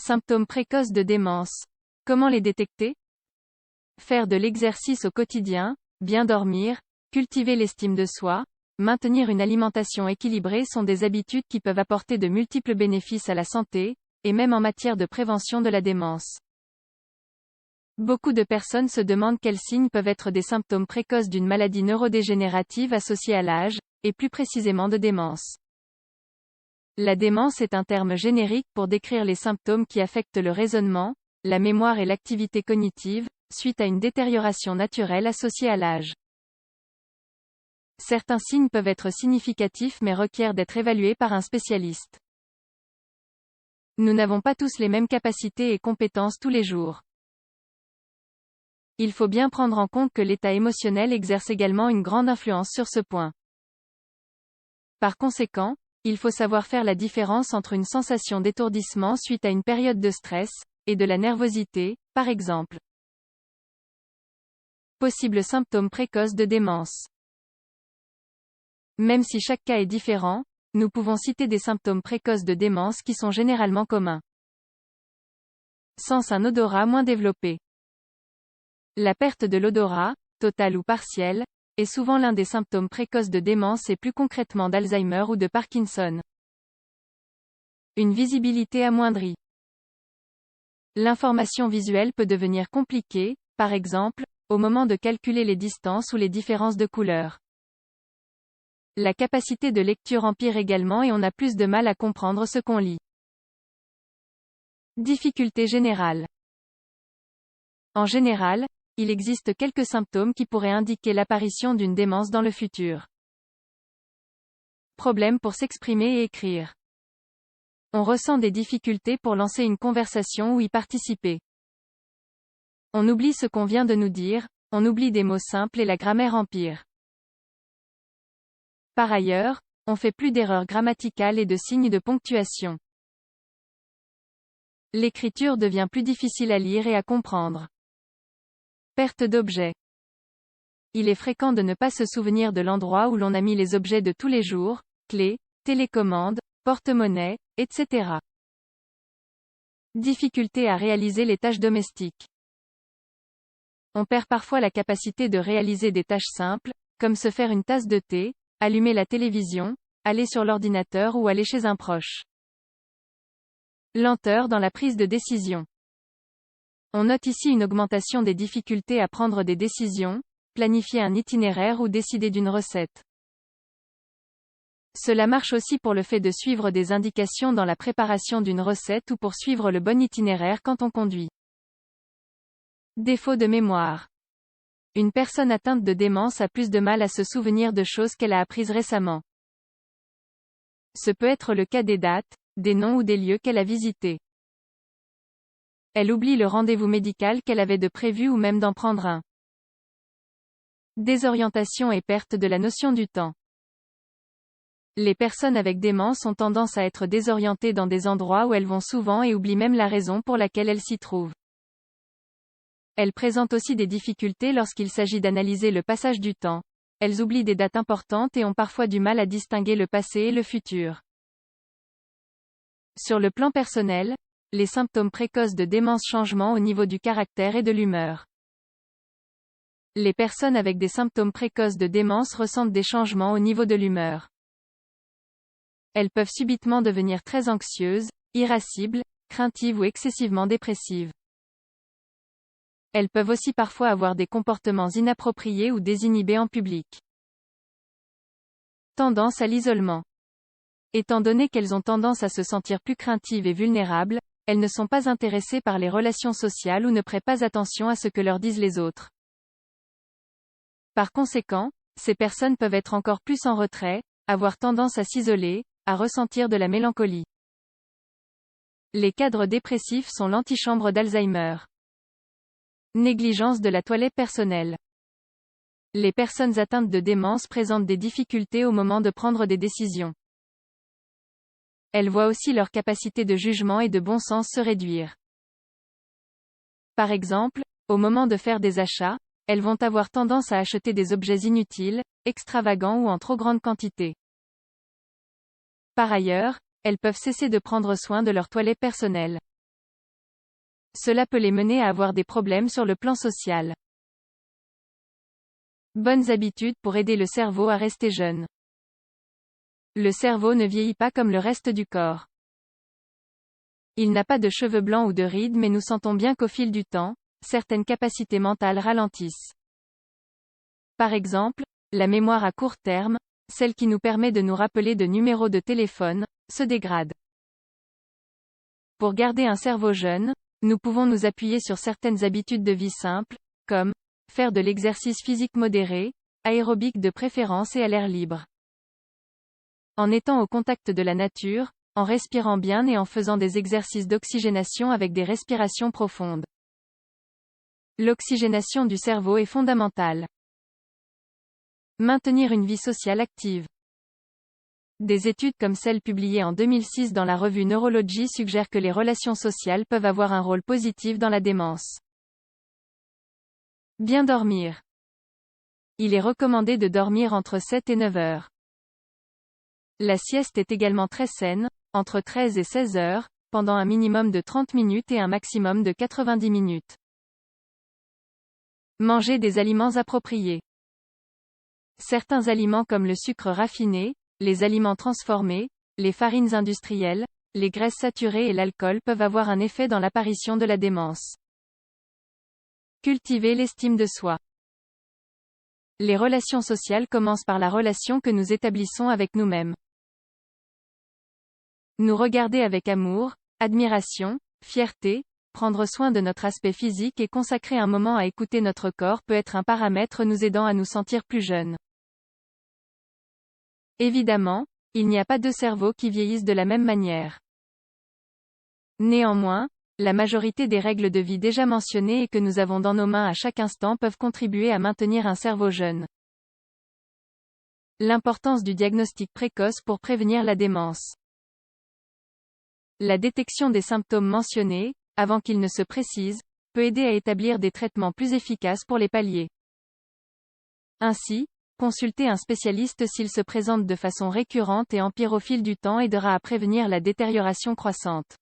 Symptômes précoces de démence. Comment les détecter? Faire de l'exercice au quotidien, bien dormir, cultiver l'estime de soi, maintenir une alimentation équilibrée sont des habitudes qui peuvent apporter de multiples bénéfices à la santé, et même en matière de prévention de la démence. Beaucoup de personnes se demandent quels signes peuvent être des symptômes précoces d'une maladie neurodégénérative associée à l'âge, et plus précisément de démence. La démence est un terme générique pour décrire les symptômes qui affectent le raisonnement, la mémoire et l'activité cognitive, suite à une détérioration naturelle associée à l'âge. Certains signes peuvent être significatifs mais requièrent d'être évalués par un spécialiste. Nous n'avons pas tous les mêmes capacités et compétences tous les jours. Il faut bien prendre en compte que l'état émotionnel exerce également une grande influence sur ce point. Par conséquent, il faut savoir faire la différence entre une sensation d'étourdissement suite à une période de stress, et de la nervosité, par exemple. Possibles symptômes précoces de démence. Même si chaque cas est différent, nous pouvons citer des symptômes précoces de démence qui sont généralement communs. Sens un odorat moins développé. La perte de l'odorat, totale ou partielle, est souvent l'un des symptômes précoces de démence et plus concrètement d'Alzheimer ou de Parkinson. Une visibilité amoindrie. L'information visuelle peut devenir compliquée, par exemple, au moment de calculer les distances ou les différences de couleurs. La capacité de lecture empire également et on a plus de mal à comprendre ce qu'on lit. Difficultés générales. En général, il existe quelques symptômes qui pourraient indiquer l'apparition d'une démence dans le futur. Problème pour s'exprimer et écrire. On ressent des difficultés pour lancer une conversation ou y participer. On oublie ce qu'on vient de nous dire, on oublie des mots simples et la grammaire empire. Par ailleurs, on fait plus d'erreurs grammaticales et de signes de ponctuation. L'écriture devient plus difficile à lire et à comprendre. Perte d'objets. Il est fréquent de ne pas se souvenir de l'endroit où l'on a mis les objets de tous les jours, clés, télécommande, porte-monnaie, etc. Difficulté à réaliser les tâches domestiques. On perd parfois la capacité de réaliser des tâches simples, comme se faire une tasse de thé, allumer la télévision, aller sur l'ordinateur ou aller chez un proche. Lenteur dans la prise de décision. On note ici une augmentation des difficultés à prendre des décisions, planifier un itinéraire ou décider d'une recette. Cela marche aussi pour le fait de suivre des indications dans la préparation d'une recette ou pour suivre le bon itinéraire quand on conduit. Défaut de mémoire. Une personne atteinte de démence a plus de mal à se souvenir de choses qu'elle a apprises récemment. Ce peut être le cas des dates, des noms ou des lieux qu'elle a visités. Elle oublie le rendez-vous médical qu'elle avait de prévu ou même d'en prendre un. Désorientation et perte de la notion du temps. Les personnes avec démence ont tendance à être désorientées dans des endroits où elles vont souvent et oublient même la raison pour laquelle elles s'y trouvent. Elles présentent aussi des difficultés lorsqu'il s'agit d'analyser le passage du temps. Elles oublient des dates importantes et ont parfois du mal à distinguer le passé et le futur. Sur le plan personnel, les symptômes précoces de démence changement au niveau du caractère et de l'humeur. Les personnes avec des symptômes précoces de démence ressentent des changements au niveau de l'humeur. Elles peuvent subitement devenir très anxieuses, irascibles, craintives ou excessivement dépressives. Elles peuvent aussi parfois avoir des comportements inappropriés ou désinhibés en public. Tendance à l'isolement. Étant donné qu'elles ont tendance à se sentir plus craintives et vulnérables, elles ne sont pas intéressées par les relations sociales ou ne prêtent pas attention à ce que leur disent les autres. Par conséquent, ces personnes peuvent être encore plus en retrait, avoir tendance à s'isoler, à ressentir de la mélancolie. Les cadres dépressifs sont l'antichambre d'Alzheimer. Négligence de la toilette personnelle. Les personnes atteintes de démence présentent des difficultés au moment de prendre des décisions. Elles voient aussi leur capacité de jugement et de bon sens se réduire. Par exemple, au moment de faire des achats, elles vont avoir tendance à acheter des objets inutiles, extravagants ou en trop grande quantité. Par ailleurs, elles peuvent cesser de prendre soin de leur toilette personnelle. cela peut les mener à avoir des problèmes sur le plan social. Bonnes habitudes pour aider le cerveau à rester jeune. Le cerveau ne vieillit pas comme le reste du corps. Il n'a pas de cheveux blancs ou de rides, mais nous sentons bien qu'au fil du temps, certaines capacités mentales ralentissent. Par exemple, la mémoire à court terme, celle qui nous permet de nous rappeler de numéros de téléphone, se dégrade. Pour garder un cerveau jeune, nous pouvons nous appuyer sur certaines habitudes de vie simples, comme faire de l'exercice physique modéré, aérobique de préférence et à l'air libre. En étant au contact de la nature, en respirant bien et en faisant des exercices d'oxygénation avec des respirations profondes. L'oxygénation du cerveau est fondamentale. Maintenir une vie sociale active. Des études comme celle publiée en 2006 dans la revue Neurology suggèrent que les relations sociales peuvent avoir un rôle positif dans la démence. Bien dormir. Il est recommandé de dormir entre 7 et 9 heures. La sieste est également très saine, entre 13 et 16 heures, pendant un minimum de 30 minutes et un maximum de 90 minutes. Manger des aliments appropriés. Certains aliments comme le sucre raffiné, les aliments transformés, les farines industrielles, les graisses saturées et l'alcool peuvent avoir un effet dans l'apparition de la démence. Cultiver l'estime de soi. Les relations sociales commencent par la relation que nous établissons avec nous-mêmes. Nous regarder avec amour, admiration, fierté, prendre soin de notre aspect physique et consacrer un moment à écouter notre corps peut être un paramètre nous aidant à nous sentir plus jeunes. Évidemment, il n'y a pas deux cerveaux qui vieillissent de la même manière. Néanmoins, la majorité des règles de vie déjà mentionnées et que nous avons dans nos mains à chaque instant peuvent contribuer à maintenir un cerveau jeune. L'importance du diagnostic précoce pour prévenir la démence. La détection des symptômes mentionnés, avant qu'ils ne se précisent, peut aider à établir des traitements plus efficaces pour les pallier. Ainsi, consulter un spécialiste s'il se présente de façon récurrente et empire au fil du temps aidera à prévenir la détérioration croissante.